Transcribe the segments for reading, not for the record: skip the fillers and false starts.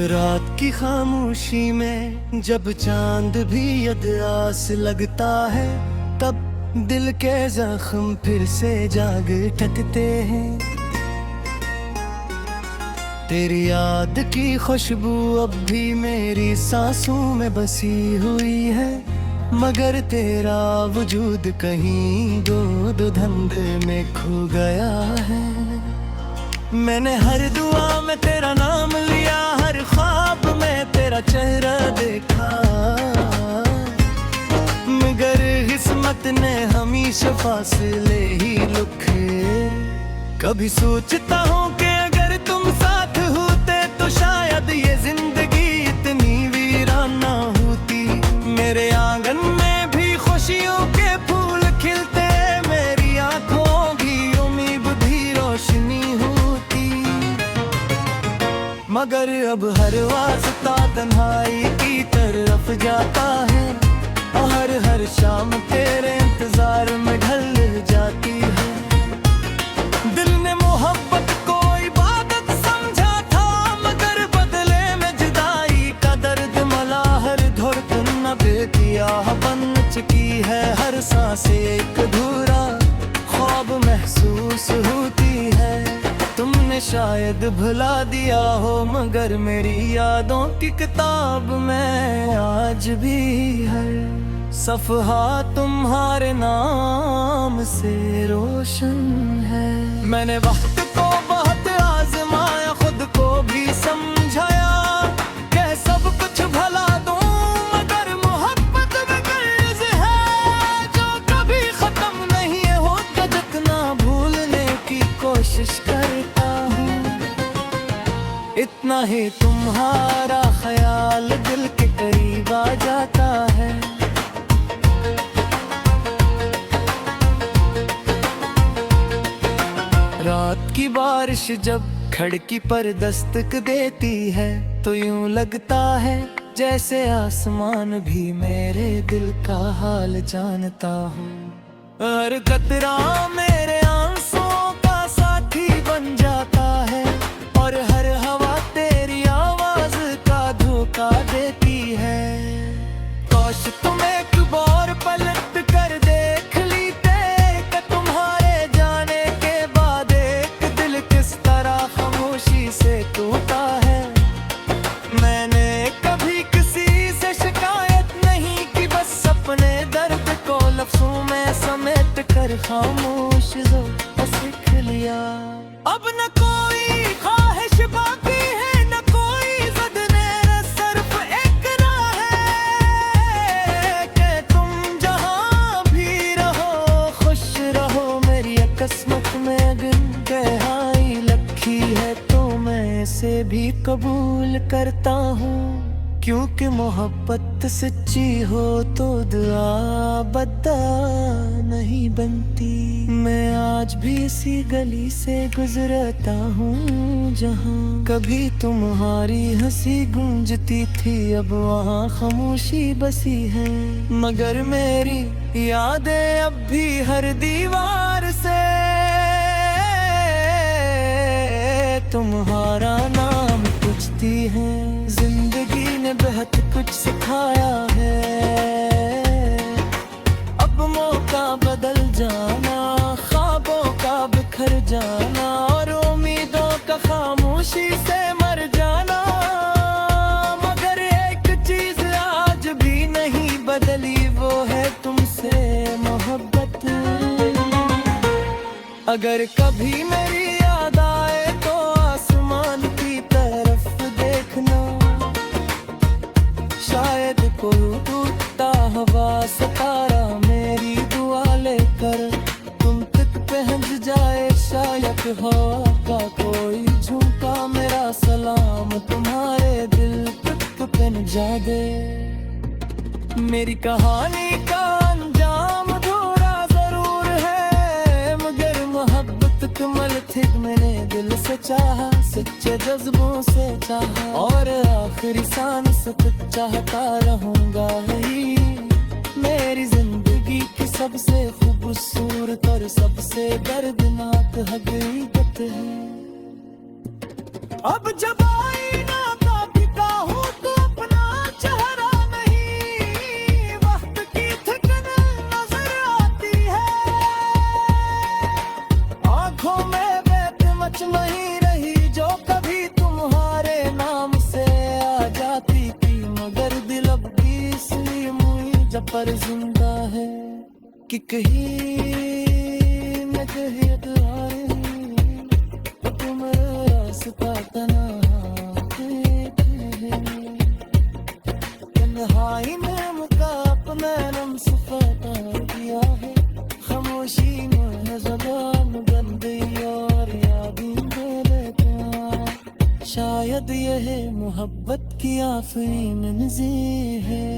रात की खामोशी में जब चांद भी अधआस लगता है, तब दिल के जख्म फिर से जाग उठते हैं। तेरी याद की खुशबू अब भी मेरी सांसों में बसी हुई है, मगर तेरा वजूद कहीं दो धुंध में खो गया है। मैंने हर दुआ में तेरा नाम लिया, हर ख्वाब में तेरा चेहरा देखा, मगर किस्मत ने हमेशा फासले ही लिखे। कभी सोचता हूँ कि अगर तुम साथ होते तो शायद ये जिंदगी इतनी वीरान ना होती। मेरे आंगन में भी खुशियों के फूल खिलते, मेरी आंखों की उम्मीद भी रोशनी होती। मगर अब हर वास्ता तन्हाई की तरफ जाता है, और हर शाम तेरे इंतजार में ढल जाती है। दिल ने मोहब्बत को इबादत समझा था, मगर बदले में जुदाई का दर्द मला हर धड़कन न बेदिया बन चुकी है। हर सांस एक अधूरा ख्वाब महसूस होती है। तुमने शायद भुला दिया हो, मगर मेरी यादों की किताब में आज भी हर सफ़हा तुम्हारे नाम से रोशन है। मैंने वक्त को बहुत आजमाया, खुद को भी समझाया कि सब कुछ भला दूं, मगर मोहब्बत में कर्ज है जो कभी खत्म नहीं होता। जितना भूलने की कोशिश करता हूँ, इतना ही तुम्हारा ख्याल दिल के करीब आ जाता है। रात की बारिश जब खिड़की पर दस्तक देती है, तो यूं लगता है जैसे आसमान भी मेरे दिल का हाल जानता हो। हर कतरा मेरे आंसुओं का साथी बन जाता है, और हर हवा तेरी आवाज का धोखा देती है। काश तुम एक बार पलट कर देख लीते कि तुम्हारे जाने के बाद एक दिल किस तरह खामोशी से टूटा है। मैंने कभी किसी से शिकायत नहीं की, बस अपने दर्द को लफ्जों में समेट कर खामोश जो सीख लिया। अब न कोई ख्वाहिश बाकी है, न कोई ज़द ने, सिर्फ एक राह है कि तुम जहाँ भी रहो खुश रहो। मेरी किस्मत में गिन गहराई लिखी है, तो मैं इसे भी कबूल करता हूँ। क्योंकि मोहब्बत सच्ची हो तो दुआ बद्दा नहीं बनती। मैं आज भी इसी गली से गुजरता हूँ, जहाँ कभी तुम्हारी हंसी गूंजती थी, अब वहाँ खामोशी बसी है। मगर मेरी यादें अब भी हर दीवार से तुम्हारा नाम पूछती हैं। जिंदगी ने बहुत कुछ सिखाया है, अब मौका बदल जाना, ख्वाबों का बिखर जाना, और उम्मीदों का खामोशी से मर जाना। मगर एक चीज आज भी नहीं बदली, वो है तुमसे मोहब्बत। अगर कभी मेरी याद आए तो आसमान की तरफ देखना, शायद कोई टूटता हवा सितारा मेरी दुआ लेकर तुम तक पहुंच जाए। शायद हवा का कोई झुमका मेरा सलाम तुम्हारे दिल तक पहुंच जाए। मेरी कहानी का अंजाम अधूरा जरूर है, मगर मोहब्बत कमल थी मैंने दिल से चाहा, सच्चे जज्बों से चाहा, और आखिरी सांस तक चाहता रहूंगा ही। मेरी जिंदगी की सबसे खूबसूरत और सबसे दर्दनाक हकीकत है। अब जब आईना का पर जिंदा है कि कहीं न कहीं तुम्हारा रास्ता तन्हाई में मुकाप मैंने सफाता दिया है, खामोशी में ज़बान बन गई और यादें दे लेता। शायद यह मोहब्बत की आखिरी मंज़िल है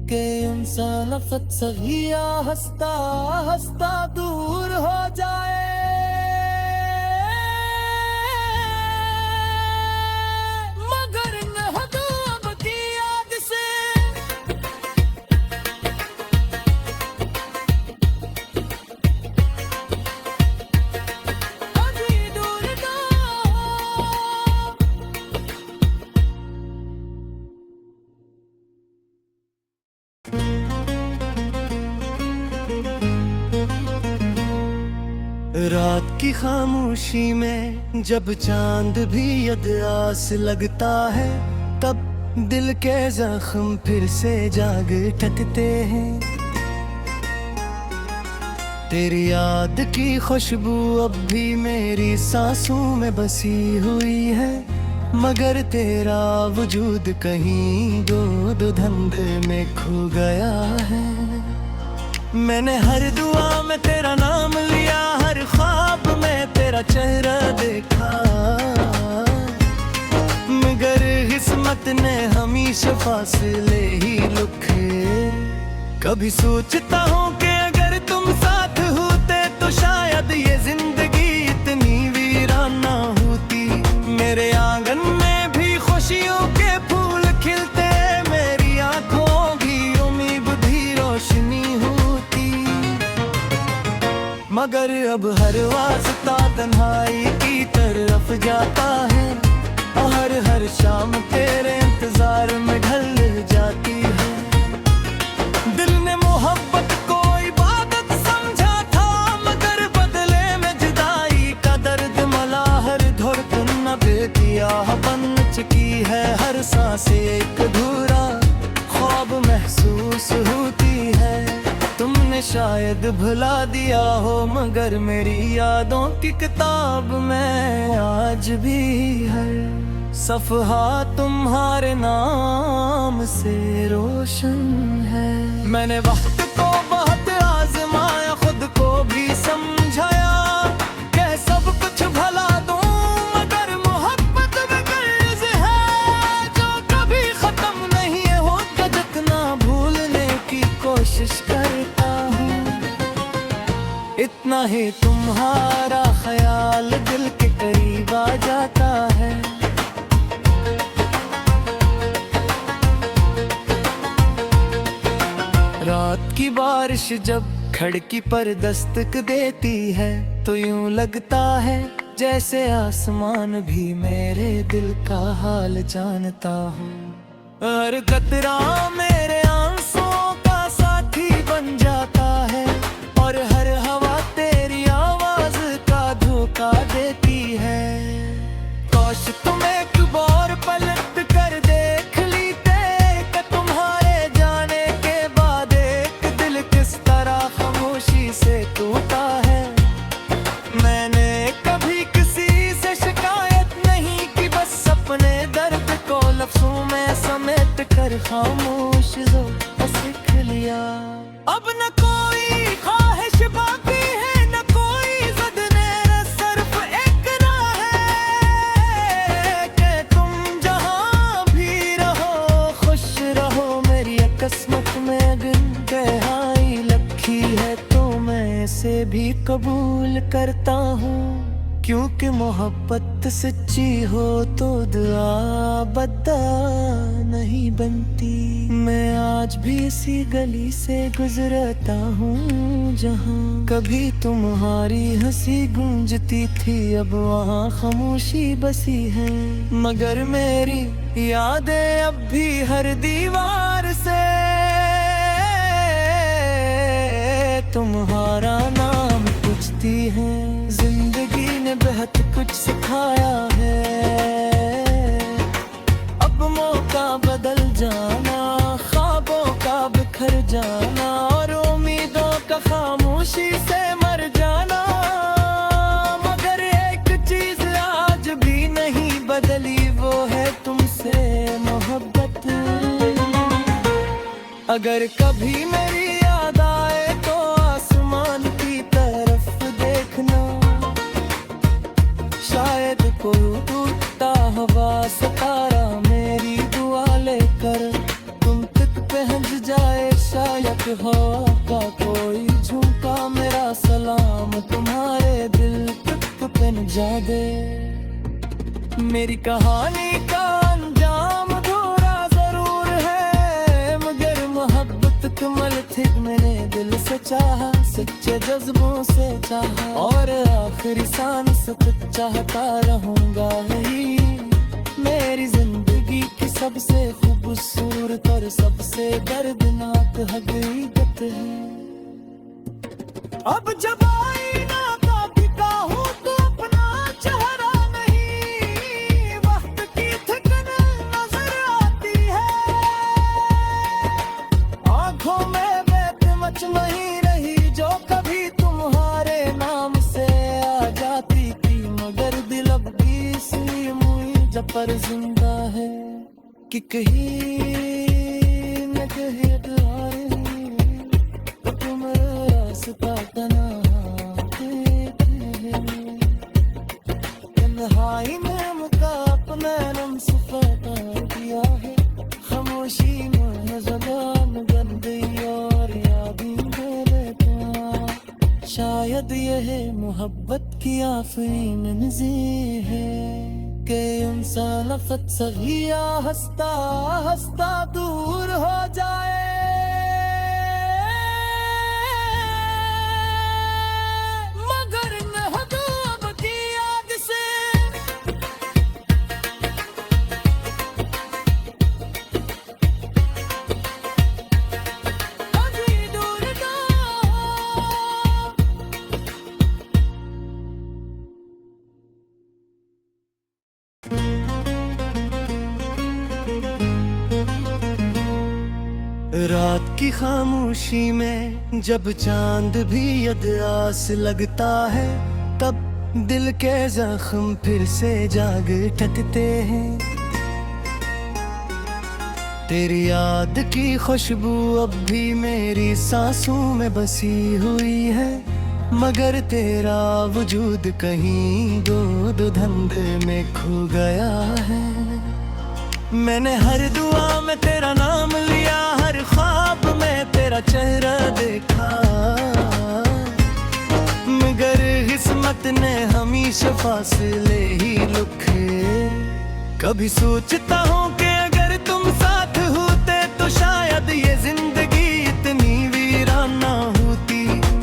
कि इंसान फ़क़त सगिया हंसता हंसता दूर हो जाए। मगर न हदो अब की याद से अभी दूर ना हो। रात की खामोशी में जब चांद भी अदआस लगता है, तब दिल के जख्म फिर से जाग उठते हैं। तेरी याद की खुशबू अब भी मेरी सांसों में बसी हुई है, मगर तेरा वजूद कहीं दो धुंध में खो गया है। मैंने हर दुआ में तेरा नाम लिया, हर ख्वाब में तेरा चेहरा देखा, मगर किस्मत ने हमेशा फासले ही लिखे। कभी सोचता हूँ कि अगर तुम साथ होते तो शायद ये जिंदगी इतनी वीरान ना होती। मेरे आंगन में भी खुशियों के फूल खिलते, मेरी आंखों की उम्मीद भी रोशनी होती। मगर अब हर वास्ता तन्हाई की तरफ जाता है, और हर शाम तेरे इंतजार में ढल जाती है। दिल ने मोहब्बत को इबादत समझा था, मगर बदले में जुदाई का दर्द मला हर धड़कन न बेदिया बन चुकी है। हर सांस एक अधूरा ख्वाब महसूस होती है। तुमने शायद भुला दिया हो, मगर मेरी यादों की किताब में आज भी है सफ़हा तुम्हारे नाम से रोशन है। मैंने वक्त को बहुत आजमाया, खुद को भी समझाया कि सब कुछ भला दूं, मगर मोहब्बत में कर्ज है जो कभी खत्म नहीं होता। जितना भूलने की कोशिश करता हूँ, इतना ही तुम्हारा ख्याल दिल के करीब आ जाता है। रात की बारिश जब खिड़की पर दस्तक देती है, तो यूं लगता है जैसे आसमान भी मेरे दिल का हाल जानता हूँ। हर कतरा मेरे आंसुओं का साथी बन जाता है, और हर हवा तेरी आवाज का धोखा देती है। काश तुम एक बार पलट कर देख लीते कि तुम्हारे जाने के बाद एक दिल किस तरह खामोशी से टूटा है। मैंने कभी किसी से शिकायत नहीं की, बस अपने दर्द को लफ्जों में समेट कर खामोश सीख लिया। अब न कोई ख्वाहिश बाकी है, न कोई ज़द मेरा सिर्फ एक राह है कि तुम जहाँ भी रहो खुश रहो। मेरी किस्मत में गिन गहराई लिखी है, तो मैं इसे भी कबूल करता हूँ। क्योंकि मोहब्बत सच्ची हो तो दुआ बद्दा नहीं बनती। मैं आज भी इसी गली से गुजरता हूँ जहाँ कभी तुम्हारी हंसी गूंजती थी, अब वहाँ खामोशी बसी है। मगर मेरी यादें अब भी हर दीवार से तुम्हारा नाम पूछती हैं। जिंदगी ने बहुत कुछ सिखाया है, अब मौका बदल जाना, ख्वाबों का बिखर जाना। मगर कभी मेरी याद आए तो आसमान की तरफ देखना, शायद कोई टूटता हवा सितारा मेरी दुआ लेकर तुम तक पहुंच जाए। शायद हवा का कोई झुमका मेरा सलाम तुम्हारे दिल तक पहुंच जाए। मेरी कहानी का अंजाम अधूरा जरूर है, मगर मोहब्बत कमल थी मैंने दिल से चाहा, सच्चे जज्बों से चाहा, और आखिरी सांस तक चाहता रहूंगा। ही मेरी जिंदगी की सबसे खूबसूरत और सबसे दर्दनाक हकीकत है। अब जब आईना का बिका हूँ तो अपना चेहरा नहीं, वक्त की थकन नजर आती है। आंखों में बैठ मच नहीं रही जो कभी तुम्हारे नाम से आ जाती थी, मगर दिल अब भी इसी मुई पर जिंदा है कि कहीं न कहीं तो तुम्हारा रास्ता तन्हाई में मुका अपना नम सफाता दिया है, खामोशी में ज़बान बन गई और यादें रहता। शायद यह मोहब्बत की आखिरी मंज़िल है कि इंसान फत सगिया हंसता हंसता दूर हो जाए। मगर महबूब की याद से कभी दूर ना। रात की खामोशी में जब चांद भी अदआस लगता है, तब दिल के जख्म फिर से जाग उठते हैं। तेरी याद की खुशबू अब भी मेरी सांसों में बसी हुई है, मगर तेरा वजूद कहीं दो धंधे में खो गया है। मैंने हर दुआ में तेरा नाम लिया, हर ख्वाब में तेरा चेहरा देखा, मगर किस्मत ने हमेशा फासले ही लिखे। कभी सोचता हूँ कि अगर तुम साथ होते तो शायद ये जिंदगी इतनी वीरान ना होती।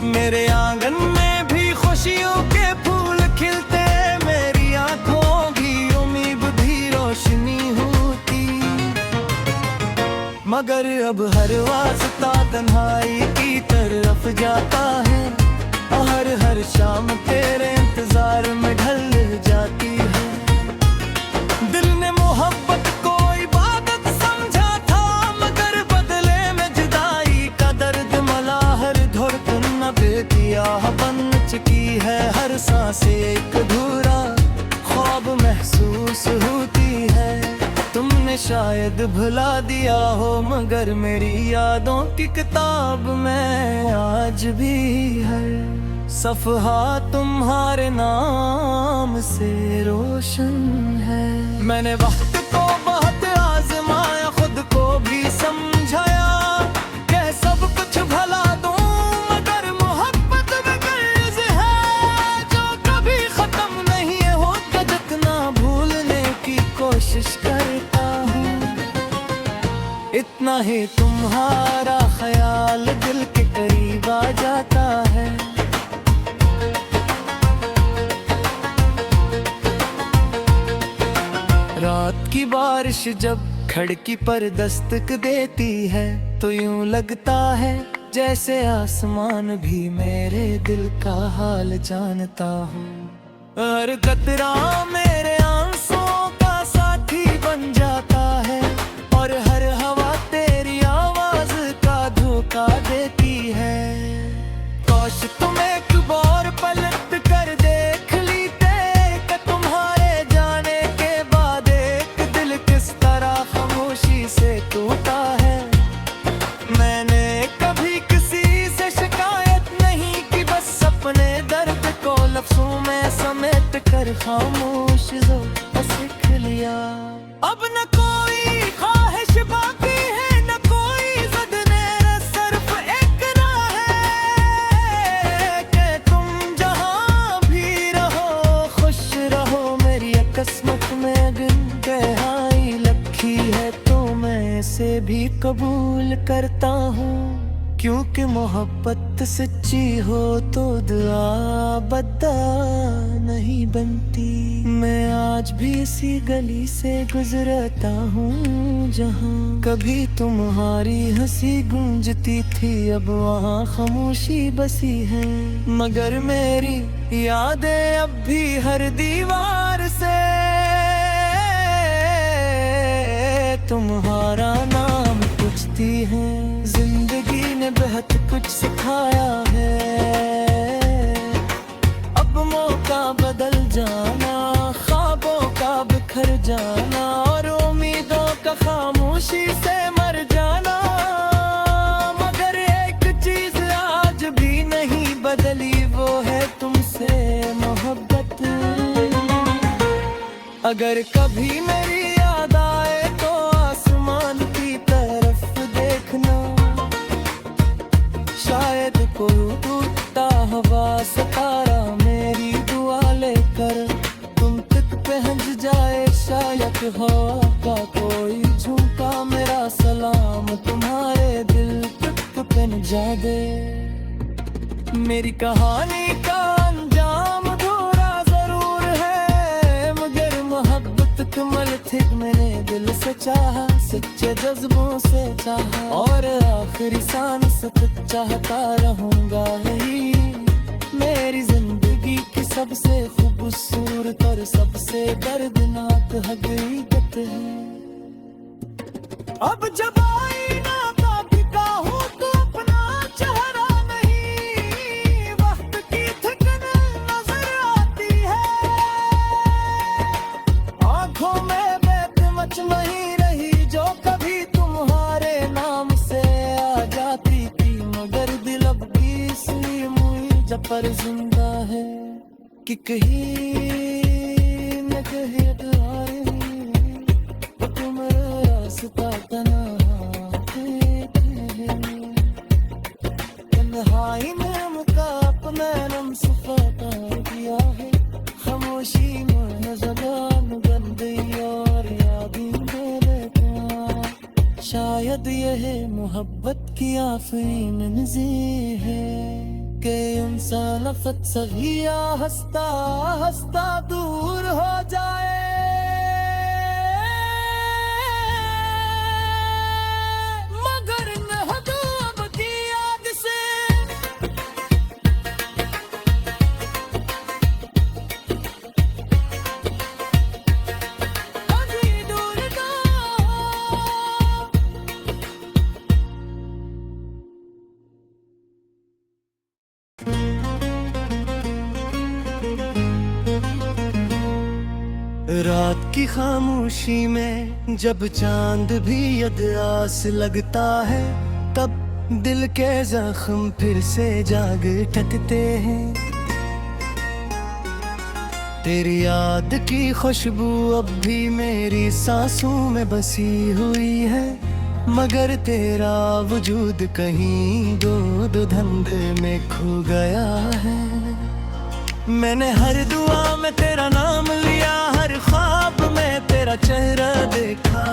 मेरे आंगन में भी खुशियों के फूल खिलते, मेरी आंखों की उम्मीद भी रोशनी होती। मगर अब हर वास्ता तन्हाई की तरफ जाता है, हर शाम तेरे इंतजार में ढल जाती है। दिल ने मोहब्बत को इबादत समझा था, मगर बदले में जुदाई का दर्द मला हर धड़कन न बेदिया बन चुकी है। हर सांस एक अधूरा ख्वाब महसूस होती है। तुमने शायद भुला दिया हो, मगर मेरी यादों की किताब में आज भी है सफ़हा तुम्हारे नाम से रोशन है। मैंने वक्त को बहुत आजमाया, खुद को भी समझाया कि सब कुछ भला दूं, मगर मोहब्बत में गर्ज है जो कभी खत्म नहीं होता। जितना भूलने की कोशिश करता हूँ, इतना ही तुम्हारा ख्याल दिल के करीब आ जाता है। रात की बारिश जब खिड़की पर दस्तक देती है, तो यूं लगता है जैसे आसमान भी मेरे दिल का हाल जानता हूँ। हर कतरा मेरे आंसुओं का साथी बन जाता है, और हर हवा तेरी आवाज का धोखा देती है। काश तुम एक बार पलट कर देख लीते कि तुम्हारे जाने के बाद एक दिल किस तरह खामोशी से टूटा है। मैं कर खामोश जो सीख लिया। अब न कोई ख्वाहिश बाकी है, न कोई ज़द मेरा, सिर्फ एक राह है कि तुम जहाँ भी रहो खुश रहो। मेरी किस्मत में अगर गहराई लिखी है तो मैं इसे भी कबूल करता हूँ, क्योंकि मोहब्बत सच्ची हो तो दुआ बद्दा नहीं बनती। मैं आज भी इसी गली से गुजरता हूँ जहाँ कभी तुम्हारी हंसी गूंजती थी, अब वहाँ खामोशी बसी है। मगर मेरी यादें अब भी हर दीवार से तुम्हारा नाम पूछती हैं। जिंदगी ने बहुत कुछ सिखाया है, अब मौका बदल जाना, ख्वाबों का बिखर जाना और उम्मीदों का खामोशी से मर जाना। मगर एक चीज आज भी नहीं बदली, वो है तुमसे मोहब्बत। अगर कभी मेरी याद आए तो आसमान की तरफ देखना, शायद कोई टूटता हवा सितारा मेरी दुआ लेकर तुम तक पहुंच जाए। शायद हवा का कोई झुमका मेरा सलाम तुम्हारे दिल तक पहुंच जाए। मेरी कहानी का अंजाम अधूरा जरूर है, मगर मोहब्बत कमल थी मैंने दिल से चाहा, सच्चे जज्बों से चाहा और आखिरी सांस तक चाहता रहूंगा। यही मेरी जिंदगी की सबसे खूबसूरत और सबसे दर्दनाक हकीकत है। अब जब आईना का बिका हूँ तो अपना चेहरा नहीं, वक्त की थकन नजर आती है। आंखों में बेतमच नहीं रही जो कभी तुम्हारे नाम से आ जाती थी, मगर दिल अब भी इसी मुझ पर जिंदा है कि कहीं न कहीं तो तुम्हारा रास्ता तन्हाई में मुकाप मैंने सफाता किया है। खामोशी में ज़बान बन गई और यादें मेरे पास। शायद यह मोहब्बत की आखिरी मंज़िल है कि इंसान फत सगिया हंसता हंसता दूर हो जाए। मगर न हटो अब की याद से, अभी दूर ना रात की खामोशी में जब चांद भी यदआस लगता है, तब दिल के जख्म फिर से जाग उठते हैं। तेरी याद की खुशबू अब भी मेरी सांसों में बसी हुई है, मगर तेरा वजूद कहीं दो धंधे में खो गया है। मैंने हर दुआ में तेरा नाम लिया, हर ख्वाब में तेरा चेहरा देखा,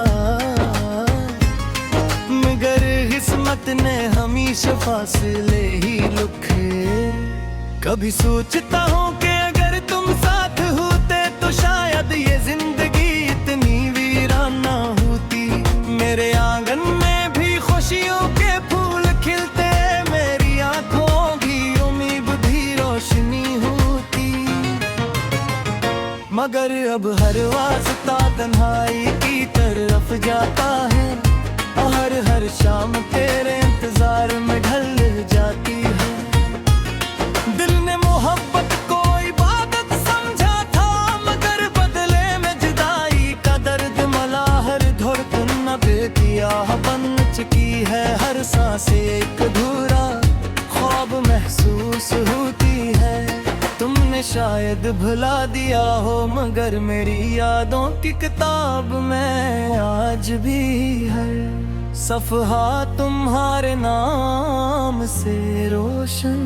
मगर किस्मत ने हमेशा फासले ही लिखे। कभी सोचता हूँ कि अगर तुम साथ होते तो शायद ये जिंदगी इतनी वीरान ना होती। मेरे आंगन में भी खुशियों के फूल खिलते, मेरी आंखों की उम्मीद भी रोशनी होती। मगर अब हर वास्ता तन्हाई की तरफ जाता है, हर शाम तेरे इंतजार में ढल जाती है। दिल ने मोहब्बत को इबादत समझा था, मगर बदले में जुदाई का दर्द मला हर धड़कन न दे दिया। बन चुकी है हर सांस एक अधूरा ख्वाब महसूस होती है। तुमने शायद शायद भुला दिया हो, मगर मेरी यादों की किताब में आज भी हर सफ़हा तुम्हारे नाम से रोशन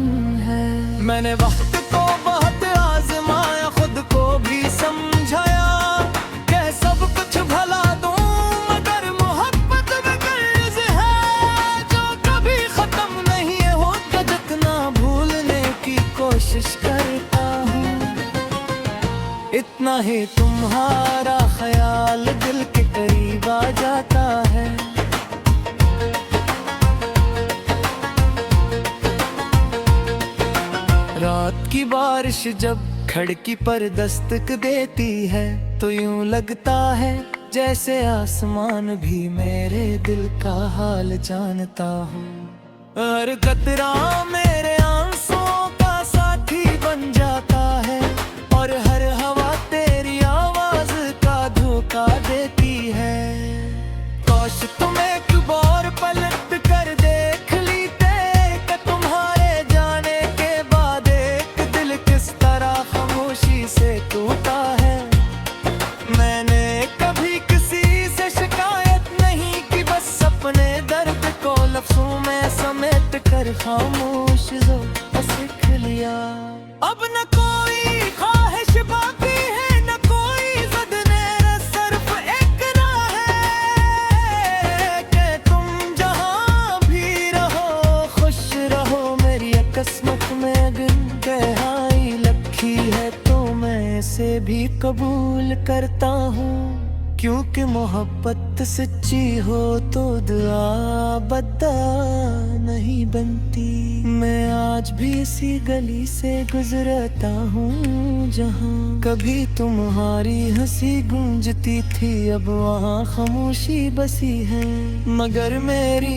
है। मैंने वक्त को बहुत आजमाया, खुद को भी समझाया कि सब कुछ भला दूं, मगर मोहब्बत में कर्ज है जो कभी खत्म नहीं होता। जितना भूलने की कोशिश करता हूँ, इतना ही तुम्हारा ख्याल दिल के करीब आ जाता है। रात की बारिश जब खिड़की पर दस्तक देती है, तो यूं लगता है जैसे आसमान भी मेरे दिल का हाल जानता हूँ। हर कतरा मेरे आंसुओं का साथी बन जाता है, और हर हवा तेरी आवाज का धोखा देती है। काश तुम एक बार पलट कर देख लीते कि तुम्हारे जाने के बाद एक दिल किस तरह खामोशी से टूटा है। मैंने कभी किसी से शिकायत नहीं की, बस अपने दर्द को लफ्जों में समेट कर खामोश जो सीख लिया। अब न कोई ख्वाहिश बाकी है, न कोई ज़द ने, सिर्फ एक राह है कि तुम जहाँ भी रहो खुश रहो। मेरी किस्मत में अगर गहराई लिखी है तो मैं इसे भी कबूल करता हूँ, क्योंकि मोहब्बत सच्ची हो तो दुआ बद्दा नहीं बनती। मैं आज भी इसी गली से गुजरता हूँ जहाँ कभी तुम्हारी हंसी गूंजती थी, अब वहाँ खामोशी बसी है। मगर मेरी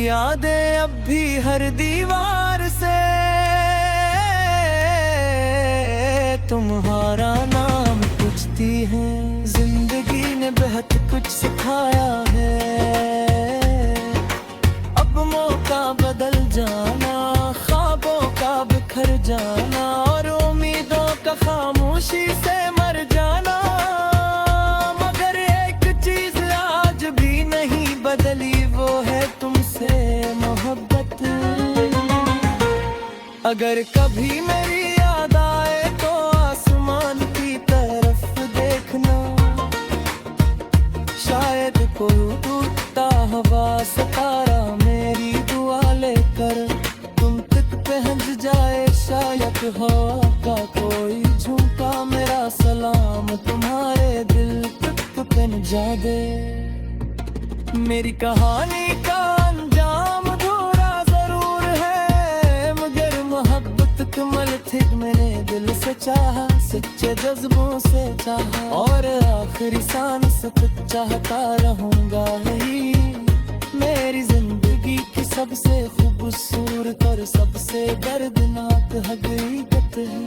यादें अब भी हर दीवार से तुम्हारा नाम पूछती हैं। जिंदगी ने बहुत कुछ सिखाया है, अब मौका बदल जाना, ख्वाबों का बिखर जाना, और उम्मीदों का खामोशी से मर जाना। मगर एक चीज आज भी नहीं बदली, वो है तुमसे मोहब्बत। अगर कभी मेरी याद आए तो आसमान की तरफ देखना, शायद कोई टूटता हवा सितारा मेरी दुआ लेकर तुम तक पहुंच जाए। शायद हवा का कोई झुमका मेरा सलाम तुम्हारे दिल तक पहुंच जाए। मेरी कहानी का अंजाम अधूरा जरूर है, मगर मोहब्बत कमल थी मैंने दिल से चाहा, सच्चे जज्बों से चाहा, और आखिरी सांस तक चाहता रहूंगा। यही मेरी जिंदगी की सबसे खूबसूरत और सबसे दर्दनाक हकीकत है।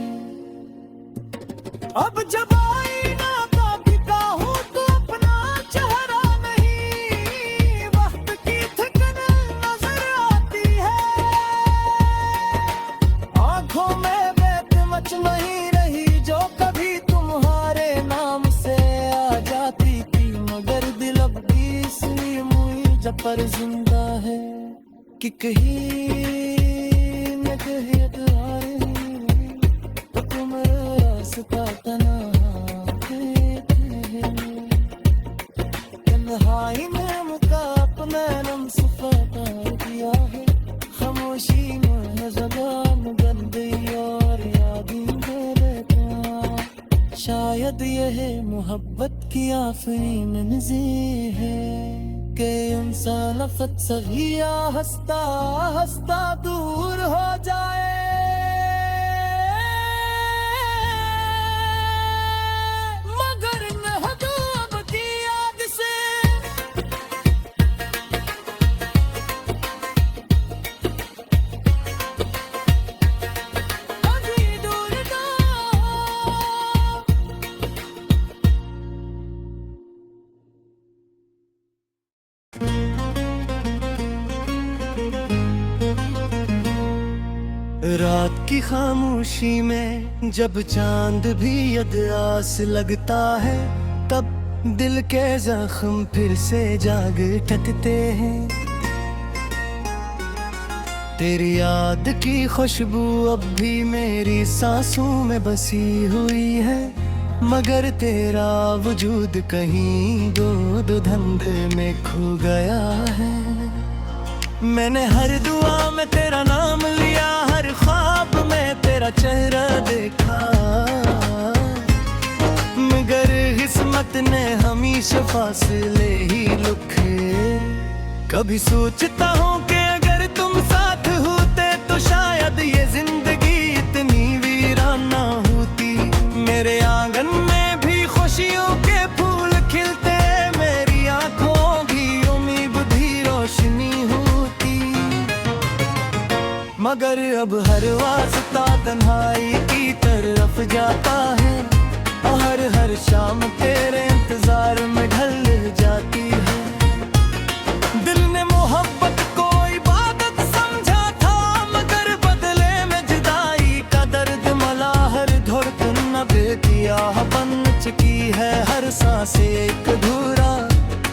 अब जब आईना का बिका हूँ तो अपना चेहरा नहीं, वक्त की थकन नजर आती है। आंखों में बेतमच नहीं रही जो कभी तुम्हारे नाम से आ जाती थी, मगर दिल अब भी इसी मुझ पर जिंदा है कि कहीं न कहीं तो तुम रास्ता तन्हाई में मुका अपना नम सफाता किया है। खामोशी में ज़बान बन गई और यादें रहता। शायद यह मोहब्बत की आखिरी मंज़िल है कि इंसान लफ़ज़ सगिया हंसता हंसता दूर हो जाए। रात की खामोशी में जब चांद भी अधआस लगता है, तब दिल के जख्म फिर से जाग उठते हैं। तेरी याद की खुशबू अब भी मेरी सांसों में बसी हुई है, मगर तेरा वजूद कहीं दो धुंध में खो गया है। मैंने हर दुआ में तेरा नाम लिया, हर ख्वाब में तेरा चेहरा देखा, मगर किस्मत ने हमेशा फासले ही लिखे। कभी सोचता हूँ कि अगर तुम साथ होते तो शायद ये जिंदगी इतनी वीरान ना होती। मेरे आंगन में भी खुशियों के फूल खिलते, मेरी आंखों की उम्मीद भी रोशनी होती। मगर अब हर वास्ता तन्हाई की तरफ जाता है, और हर शाम तेरे इंतजार में ढल जाती है। दिल ने मोहब्बत को इबादत समझा था, मगर बदले में जुदाई का दर्द मला हर धड़कन न दे दिया। बन चुकी है हर सांस एक अधूरा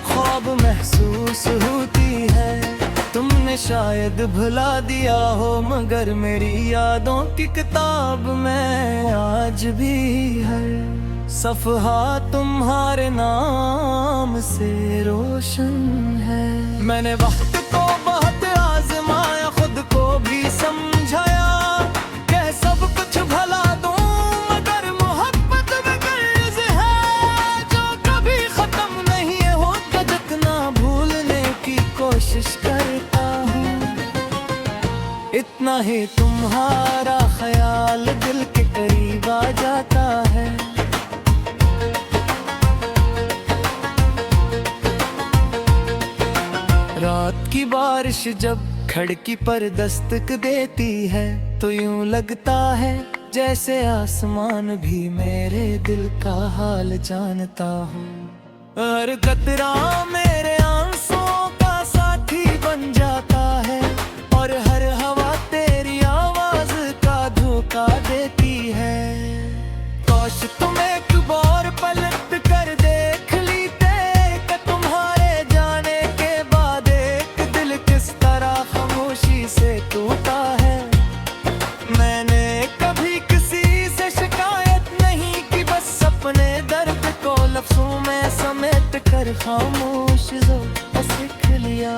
ख्वाब महसूस होती है। तुमने शायद भुला दिया हो, मगर मेरी यादों की किताब में आज भी हर सफ़हा तुम्हारे नाम से रोशन है। मैंने वक्त को बहुत आजमाया, खुद को भी समझाया कि सब कुछ भला दूं, मगर मोहब्बत में कर्ज है जो कभी खत्म नहीं होता। जितना भूलने की कोशिश करता हूँ, इतना ही तुम्हारा ख्याल दिल के करीब आ जाता है। रात की बारिश जब खिड़की पर दस्तक देती है, तो यूं लगता है जैसे आसमान भी मेरे दिल का हाल जानता हूँ। हर कतरा मेरे आंसुओं का साथी बन जाता है, और हर हवा तेरी आवाज का धोखा देती है। काश तुम एक बार पलट कर देख लीते कि तुम्हारे जाने के बाद एक दिल किस तरह खामोशी से टूटा है। मैंने कभी किसी से शिकायत नहीं की, बस अपने दर्द को लफ्जों में समेट कर खामोश सीख लिया।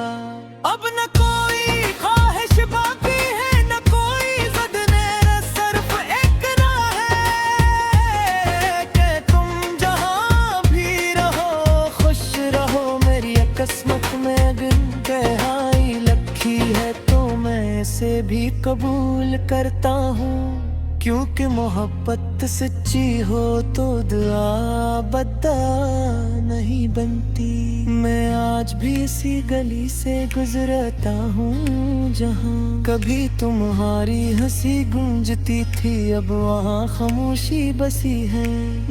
अब न कोई ख्वाहिश बाकी है, न कोई ज़द ने, सिर्फ एक राह है कि तुम जहाँ भी रहो खुश रहो। मेरी किस्मत में अगर गहराई लिखी है तो मैं इसे भी कबूल करता हूँ, क्योंकि मोहब्बत सच्ची हो तो दुआ बद्दा नहीं बनती। मैं आज भी इसी गली से गुजरता हूँ जहाँ कभी तुम्हारी हंसी गूंजती थी, अब वहाँ खामोशी बसी है।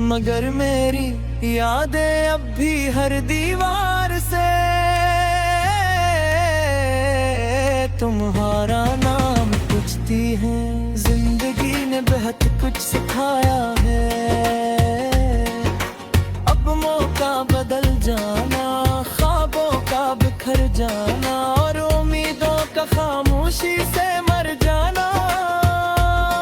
मगर मेरी यादें अब भी हर दीवार से तुम्हारा नाम पूछती हैं। जिंदगी ने बहुत कुछ सिखाया है, अब मौका बदल जाना, ख्वाबों का बिखर जाना, और उम्मीदों का खामोशी से मर जाना।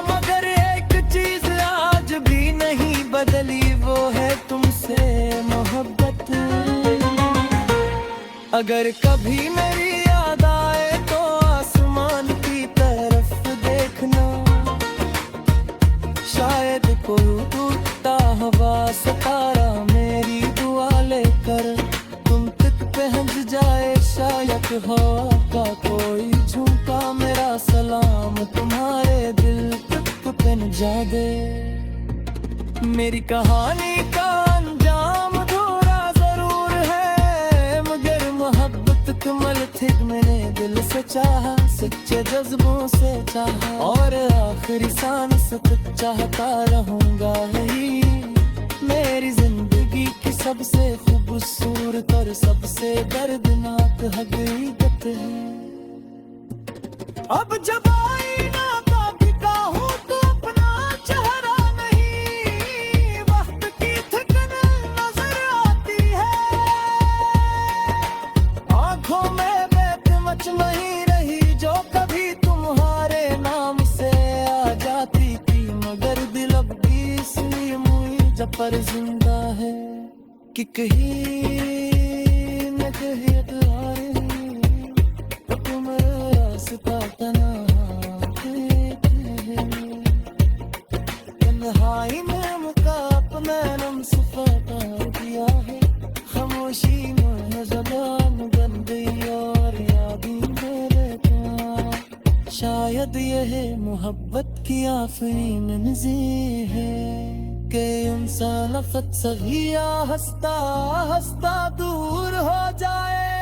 मगर एक चीज आज भी नहीं बदली, वो है तुमसे मोहब्बत। अगर कभी मेरी याद आए तो आसमान की तरफ देखना, शायद कोई टूटता हवा सितारा मेरी दुआ लेकर तुम तक पहुंच जाए। शायद हवा का कोई झुमका मेरा सलाम तुम्हारे दिल तक पहुंच जाए। मेरी कहानी का अंजाम अधूरा जरूर है, मगर मोहब्बत कमल थी मैंने दिल से चाहा, सच्चे जज्बों से चाहा, और आखिरी सांस तक चाहता रहूंगा ही। मेरी जिंदगी की सबसे खूबसूरत और सबसे दर्दनाक हकीकत है। अब जब आईना का सफर जिंदा है कि कहीं न कहीं अटवारे तो तुम रास्ता तन्हाई में मुका अपना नम सफाता दिया है खामोशी में ज़बान बन गई और याद में रहता शायद यह मोहब्बत की आखिरी मंज़िल है कि इंसान फत सगिया हंसता हंसता दूर हो जाए